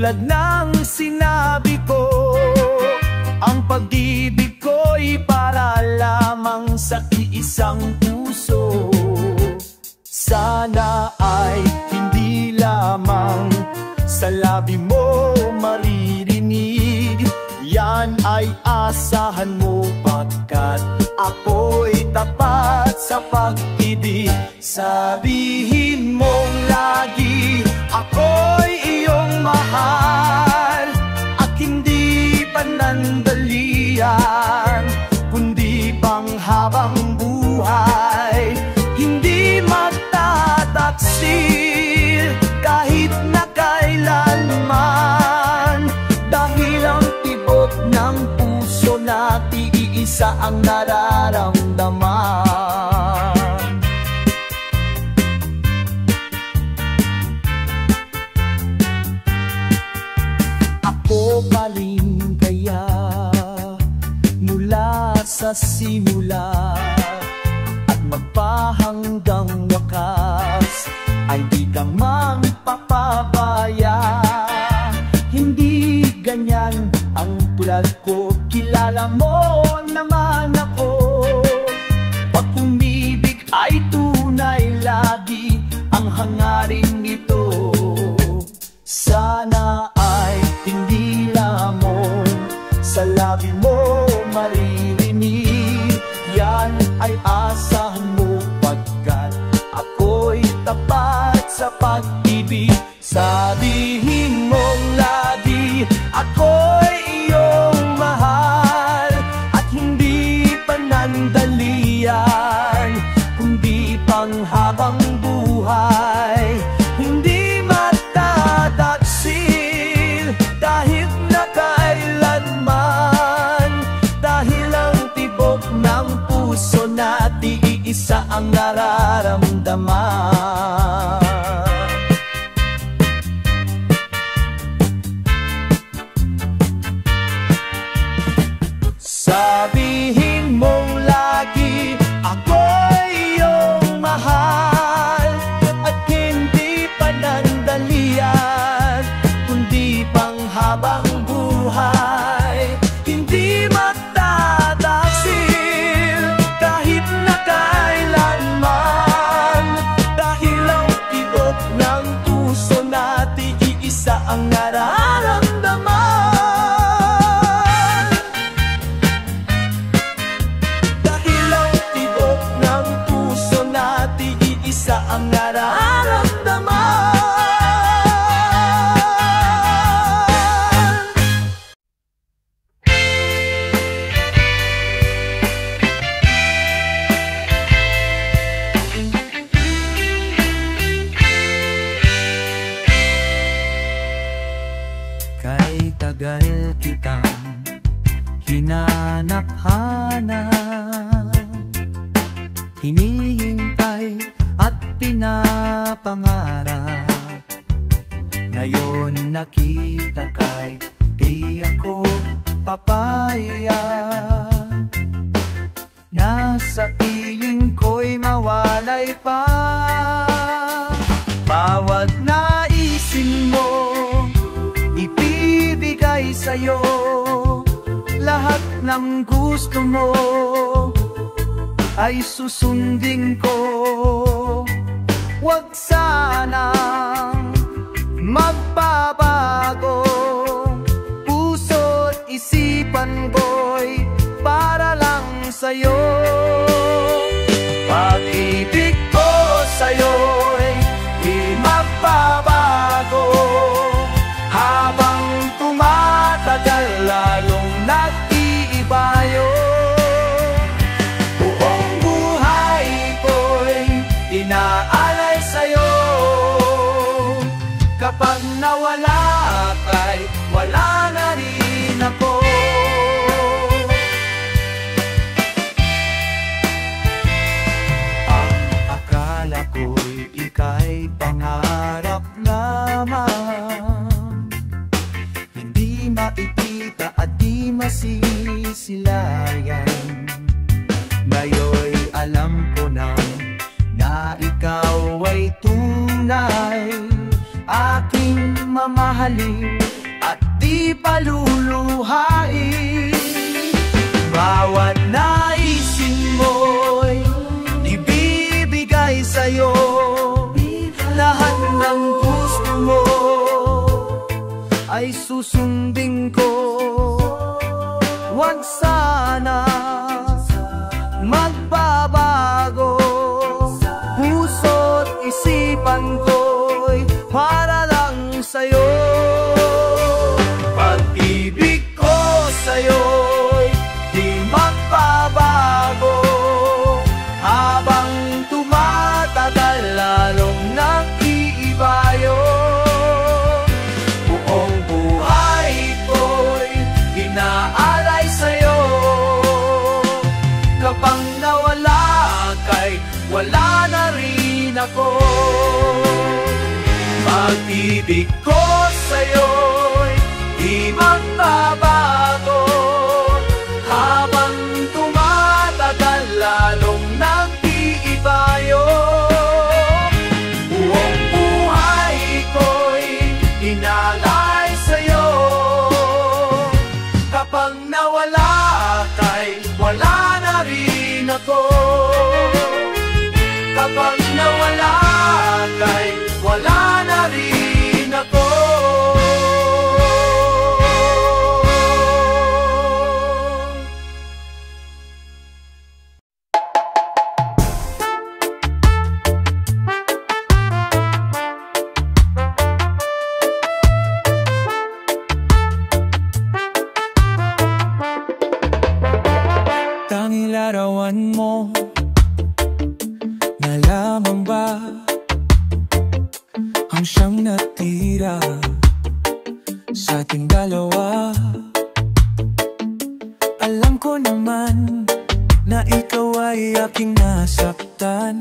Tulad ng sinabi ko, ang pag-ibig ko'y para lamang sa iisang puso. Sana ay hindi lamang sa labi mo maririnig, yan ay asahan mo, pagkat ako'y tapat sa pag-ibig. Sabihin mong lagi, ako'y iyong mahal, at hindi panandalian, kundi panghabang buhay. Hindi magtataksil kahit na kailanman, dahil ang tibok ng puso natin iisa ang nararamdaman. Ako pa rin kaya mula sa simula at magpahanggang wakas ay di ka magpapabaya. Hindi ganyan ang tulad ko, kilala mo naman ako. Pag umibig ay tunay, lagi ang hangarin ito. Sana ay hindi lamang sa labi mo maririnig, yan ay asahan mo, pagkat ako'y tapat sa pag-ibig. Sabihin mong lagi, ako'y iyong mahal, at hindi panandalian, kundi panghabang buhay. Hindi magtataksil kahit na kailanman, dahil ang tibok ng puso natin iisa ang nararamdaman. Sabihin mong lagi, ako'y iyong mahal, at hindi panandalian, kundi panghabang buhay. Hindi magtataksil kahit na kailanman, dahil ang tibok ng puso natin iisa ang nararamdaman. Isa ang nararamdaman. Kay tagal kitang hinanap-hanap, hinihintay at pinapangarap. Ngayon nakita kay di ako papaya, nasa piling ko'y mawalay pa. Bawat naisin mo ibibigay sa'yo, lahat ng gusto mo ay susundin ko. Huwag sanang magbabago, puso't isipan ko'y para lang sa'yo. Pag-ibig ko sa'yo'y di magbabago, habang tumatagal lalong nag-iibayo. Buong buhay ko'y inaalay sa'yo, kapag nawala ka'y wala na rin ako. Ang akala ko'y ika'y pangarap lamang, hindi makikita at di masisilayan. Ngayon'y alam ko na ikaw ay tunay, aking mamahalin. di paluluhain. Bawat naisin mo'y ibibigay sa'yo, lahat ng gusto mo ay susundin ko. Huwag sana magbabago, puso't isipan ko'y para lang sa'yo. Pag-ibig ko sa'yo'y di magbabago, habang tumatagal lalong nag-iibayo. Buong buhay ko'y inaalay sa'yo, kapag nawala ka'y wala na rin ako. Pag-ibig ko sa'yo'y di magbabago, habang tumatagal lalong nag-iibayo. Buong buhay ko'y inalay sa'yo, kapag nawala ka'y wala na rin ako. Kapag nawala ka'y wala na rin ako. Tanging larawan mo na lamang ba ang siyang natira sa ating dalawa? Alam ko naman na ikaw ay aking nasaktan,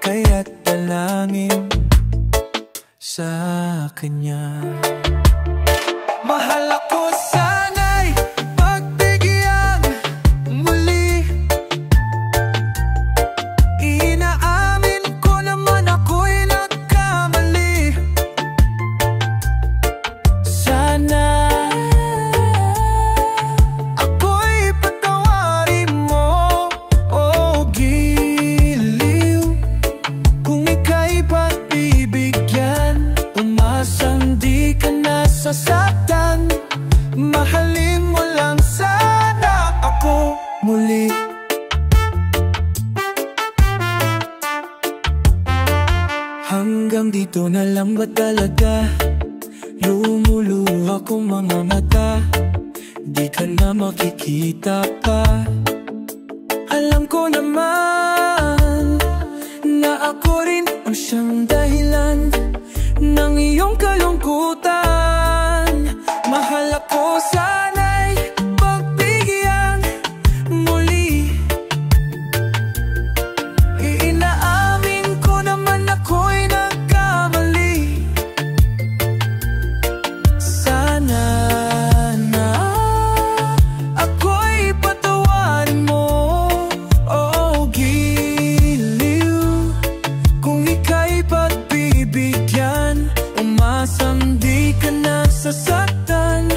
kaya't dalangin sa kanya. Mahal ako sana'y pagbigyan muli. Inaamin ko naman ako'y nagkamali. Sana ako'y patawarin mo, oh giliw. Kung ika'y pagbibigyan, umasang di ka nasasaktan. Mahalin mo lang sana ako muli. Hanggang dito na lang ba talaga? Lumuluha kong mga mata, di ka na makikita pa. Alam ko naman na ako rin ang siyang dahilan ng iyong kalungkutan. Mahal ako sana'y pagbigyan muli. Inaamin ko naman ako'y nagkamali. Sana na ako'y patawarin mo, oh giliw. Kung ika'y pagbibigyan, umasang di ka nasasaktan.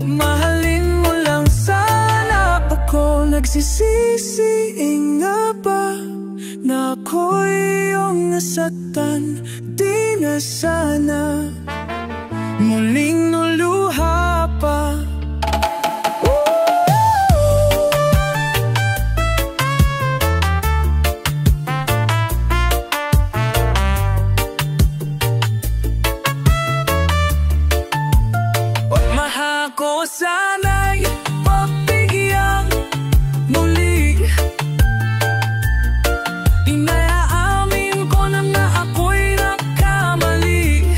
Mahalin mo lang sana ako. Nagsisisi nga ba na ako'y iyong nasaktan? Di na sana muling nuluha pa. Mahal ko sana'y pagbigyan muli. Inaamin ko na ako'y nagkamali.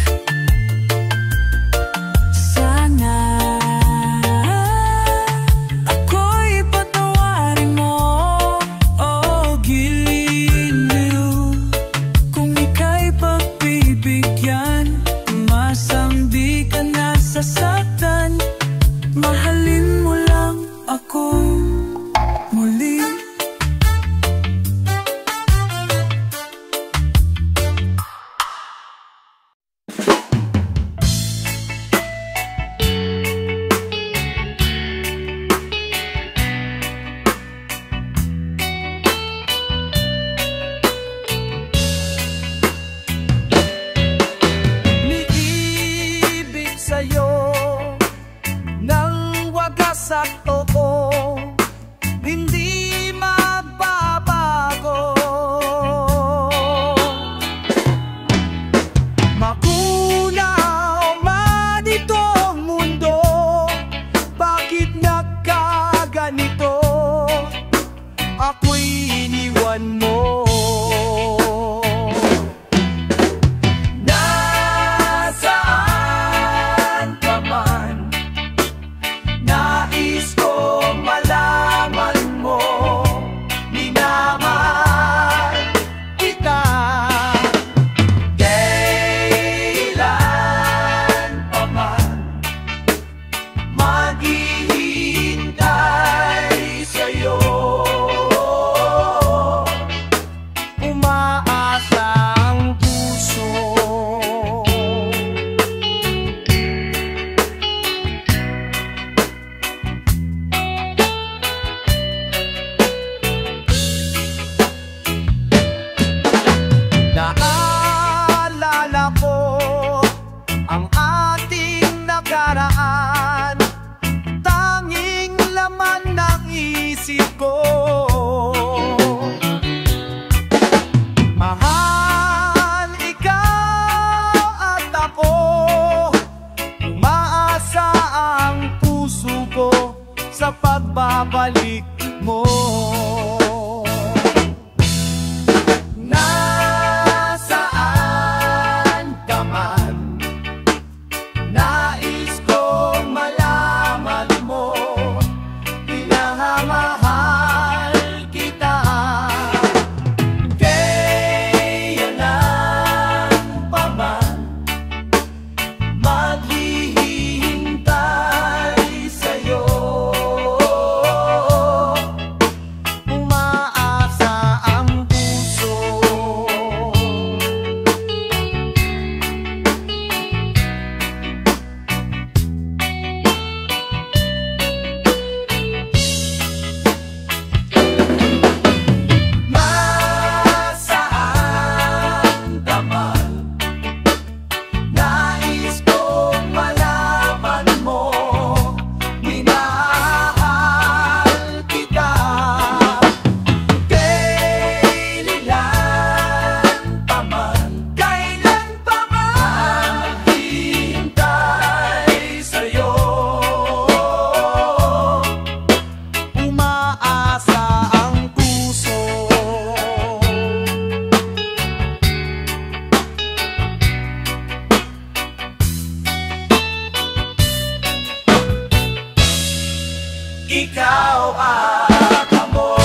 ikaw ang amor.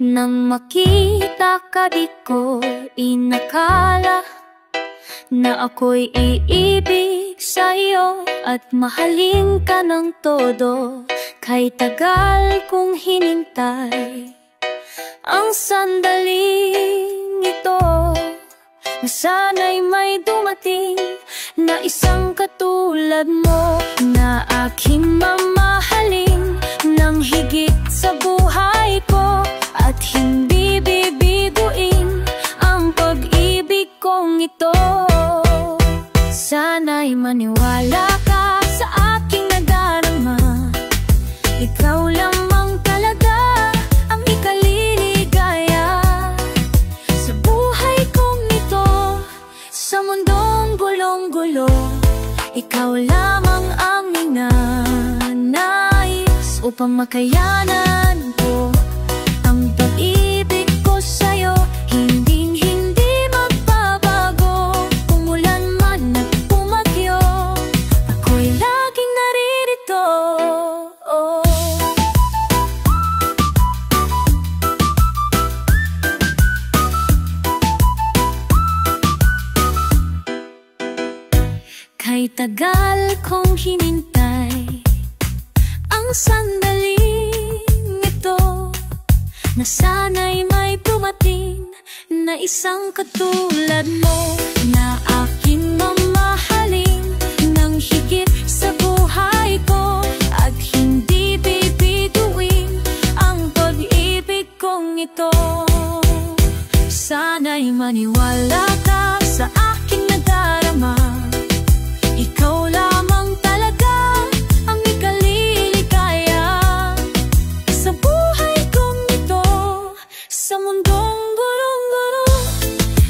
Nang makita ka di ko inakala na ako'y iibig sa'yo at mahalin ka ng todo. Kay tagal kong hinintay ang sandaling ito, na sana'y may dumating na isang katulad mo, na aking mamahalin ng higit sa buhay ko, at hindi bibiguin ang pag-ibig kong ito. Sana'y maniwala ka sa aking nadarama, ikaw lamang talaga ang ikaliligaya sa buhay kong ito. Sa mundong gulong-gulo, ikaw lamang ang ninanais upang makayanan ko ang pag-ibig ko sa'yo. Hinding-hindi magbabago, umulan man at bumagyo, ako'y laging naririto. Kay tagal kong hinintay ang sandaling ito, na sana'y may dumating na isang katulad mo, na aking mamahalin ng higit sa buhay ko, at hindi bibiguin ang pag-ibig kong ito. Sana'y maniwala ka sa aking nadarama, ikaw lamang talaga ang ikaliligaya sa buhay kong ito. Sa mundong gulong-gulo,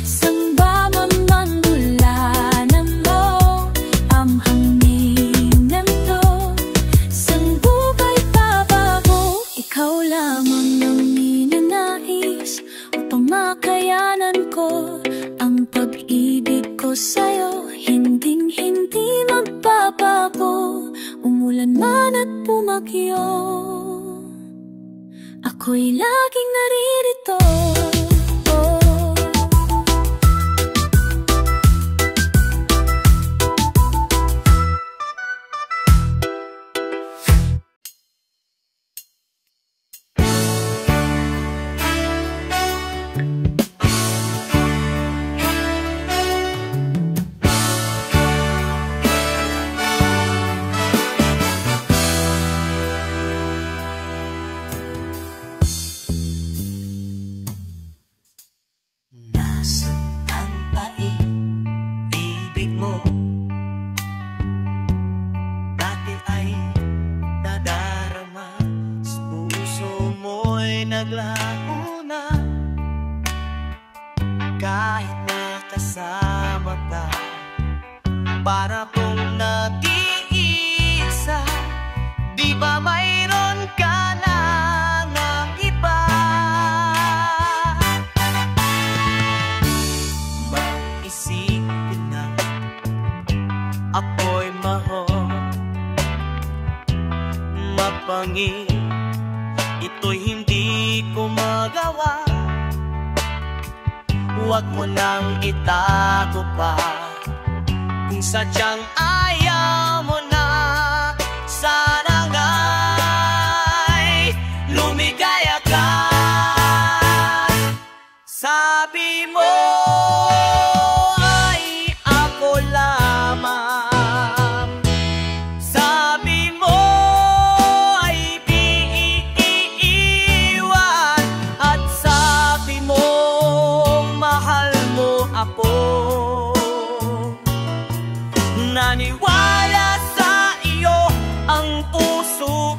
saan ba mamandulanan mo ang hanginan to? Saan buhay babago? Ikaw lamang ang ninanais upang makayanan ko ang pag-ibig ko sa'yo. Hinding-hindi magbabago, umulan man at bumagyo, ako'y laging naririto. Nasaan ba ibig mo? Dati ay nadarama, sa puso mo'y naglaho na. Kahit nakasama ka, para kong nag-iisa. Di ba mayroon ka na ng iba? Isipin na ako'y mapangin, ito'y hindi ko magawa. Huwag mo nang itago pa, kung sadyang ayaw mo na. Sana nga'y lumigaya ka. Sabi mo naniwala sa iyo ang puso,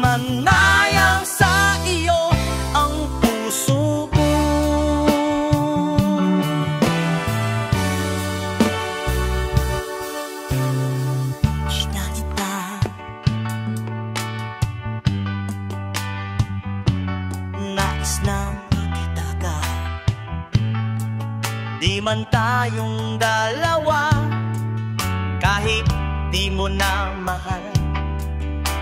manayang sa iyo ang puso ko. Kita Di man tayong dalawa, kahit di mo na mahal,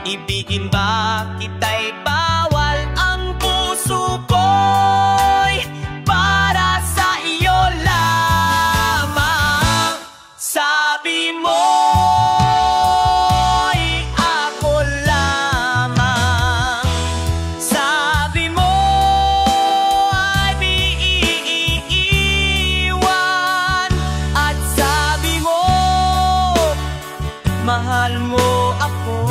ibigin ba kita'y bawal? Ang puso ko'y para sa iyo lamang. Sabi mo mahal mo ako.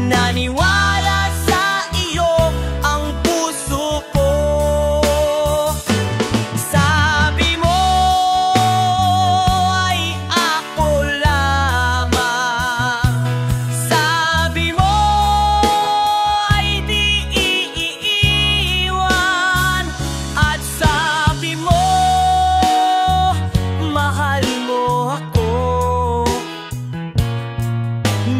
Naniwala sa iyo ang puso ko. Sabi mo ay ako lamang. Sabi mo ay di iiwan. At sabi mo mahal mo ako.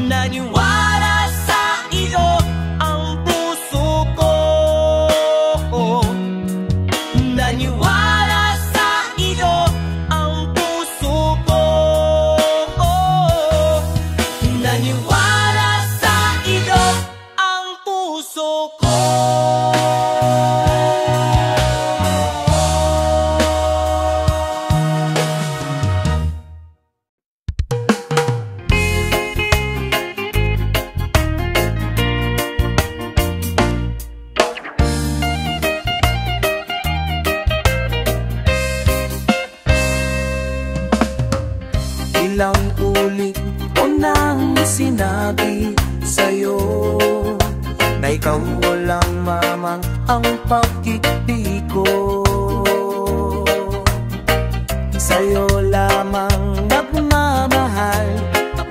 Naniwala sa iyo ang puso ko. Naniwala sa iyo ang puso ko. Naniwala sa iyo ang puso ko. Ilang ulit ko nang sinabi sa'yo na ikaw walang mamang ang pag-ibig ko. Sa'yo lamang nagmamahal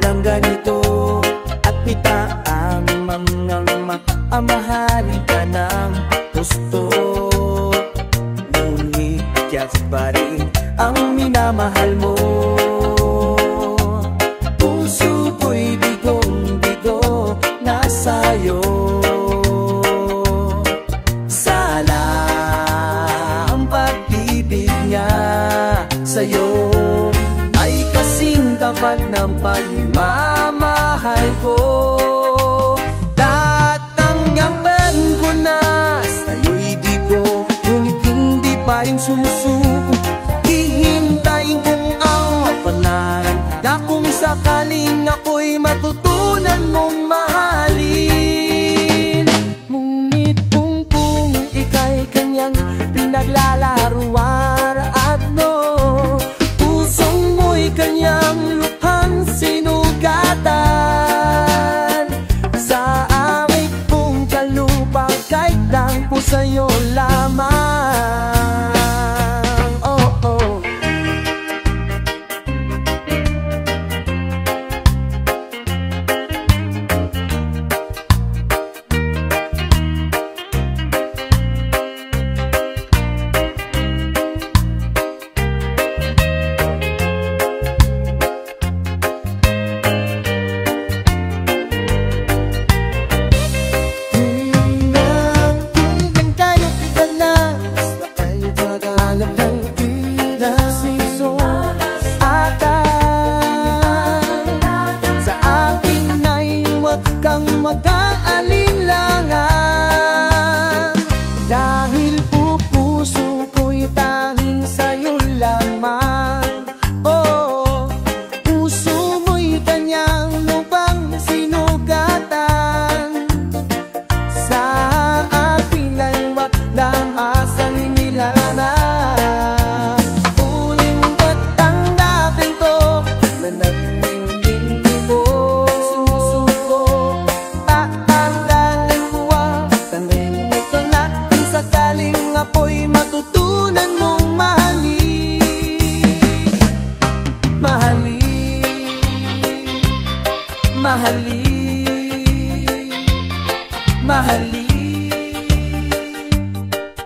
ng ganito, at bitaang mga maamahalin ka ng gusto. Ngunit tiyak pa rin ang minamahal mo. Puso ko'y bigong-bigo na sa'yo. Sana ang pag-ibig niya sa'yo ay kasing tapat ng pagmamahal ko. Tatanggapin ko na sa'yo'y di ko, ngunit hindi pa rin sumusuko. Hihintayin kong ang kapanaran na kung sakaling ako'y matutunan mong mahalin. Ngunit kung ika'y kanyang pinaglalaruan at pusong mo'y kanyang luhang sinugatan, sa aming pong kalupang kahit lang po sa'yo lamang.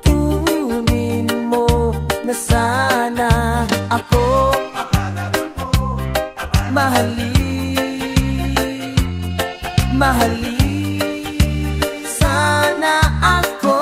Tunin mo na sana ako mahalin sana ako.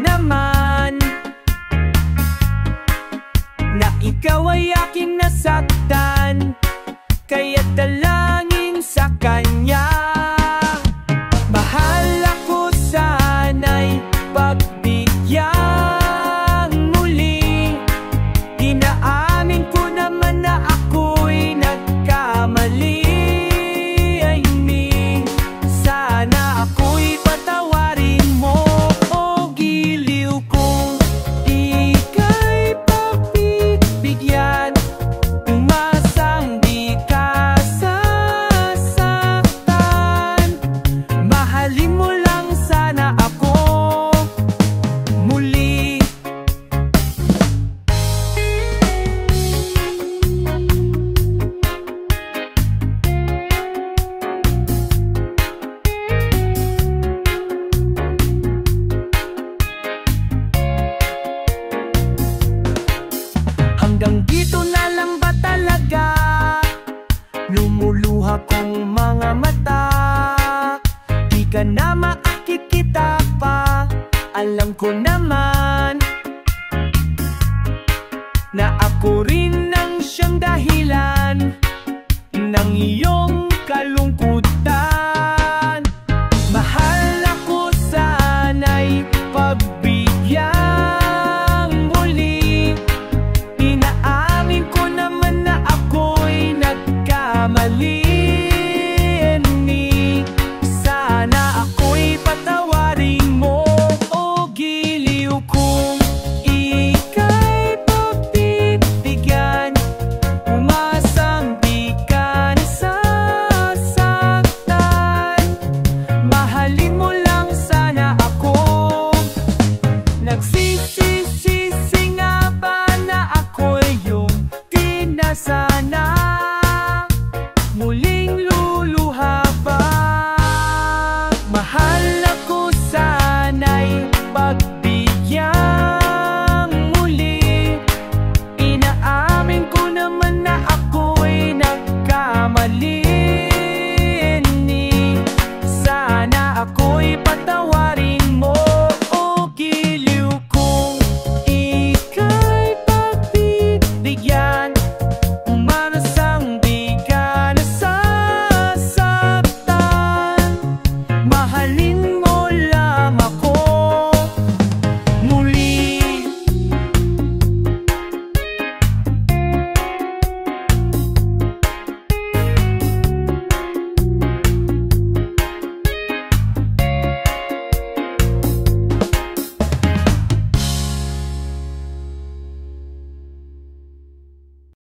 naman na ikaw ay aking nasaktan, kaya't dalangin sa Kanya. Mahal ako, sana'y pagbigyan muli. Inaamin ko naman na ako'y nagkamali. Ay ni, sana ako'y patawarin mo. O giliw kong ika'y pagbigyan, umasang di ka sasaktan. Mahalin mo lang sana ako muli. Hanggang dito na lang ba talaga? Lumuluha kong mga mata. Di ka na makikita pa. Alam ko naman na ako rin ang siyang dahilan ng iyong kalungkutan. Mahal ako, sana'y pagbigyan muli. Inaamin ko naman na ako'y nagkamali. Ni, sana ako'y patawarin mo. O giliw kong ika'y pagbibigyan, umasang di ka nasasaktan. Mahalin mo lang sana ako.